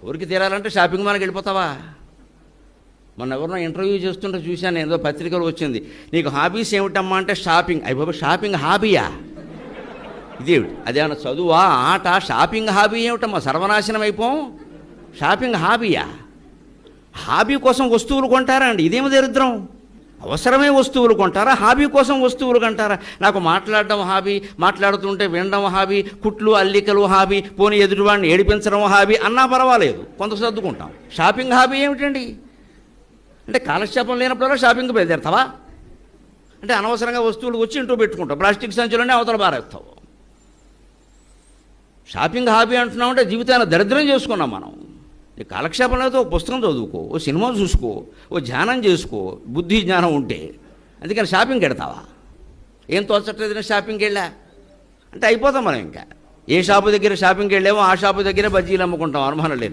ఊరికి తీరాలంటే షాపింగ్ మాల్కి వెళ్ళిపోతావా? మొన్న ఎవరినో ఇంటర్వ్యూ చేస్తుంటే చూశాను, ఏదో పత్రికలు వచ్చింది, నీకు హాబీస్ ఏమిటమ్మా అంటే షాపింగ్. అయిపోయి షాపింగ్ హాబీయా? ఇదేమిటి? అదేమన్నా చదువా, ఆట? షాపింగ్ హాబీ ఏమిటమ్మా? సర్వనాశనం అయిపోం. షాపింగ్ హాబీయా? హాబీ కోసం వస్తువులు కొంటారా అండి? ఇదేమి దరిద్రం. అవసరమే వస్తువులు కొంటారా, హాబీ కోసం వస్తువులు కొంటారా? నాకు మాట్లాడడం హాబీ, మాట్లాడుతుంటే వినడం హాబీ, కుట్లు అల్లికలు హాబీ, పోనీ ఎదుటివాడిని ఏడిపించడం హాబీ అన్నా పర్వాలేదు, కొంత సర్దుకుంటాం. షాపింగ్ హాబీ ఏమిటండి? అంటే కాలక్షేపం లేనప్పుడల్లా షాపింగ్కి బయలుదేరుతావా? అంటే అనవసరంగా వస్తువులు వచ్చి ఇంటూ పెట్టుకుంటావు, ప్లాస్టిక్ సంచులనే అవతల బారేస్తావు. షాపింగ్ హాబీ అంటున్నామంటే జీవితాన్ని దరిద్రం చేసుకున్నాం మనం. నీ కాలక్షేపం లేకపోతే ఓ పుస్తకం చదువుకో, ఓ సినిమా చూసుకో, ఓ ధ్యానం చేసుకో, బుద్ధి జ్ఞానం ఉంటే. అందుకని షాపింగ్కి వెడతావా? ఏం తోచట్లేదు షాపింగ్కి వెళ్ళా అంటే అయిపోతాం మనం. ఇంకా ఏ షాపు దగ్గర షాపింగ్కి వెళ్ళామో ఆ షాపు దగ్గరే బజ్జీలు అమ్ముకుంటాం, అనుమానం లేదు.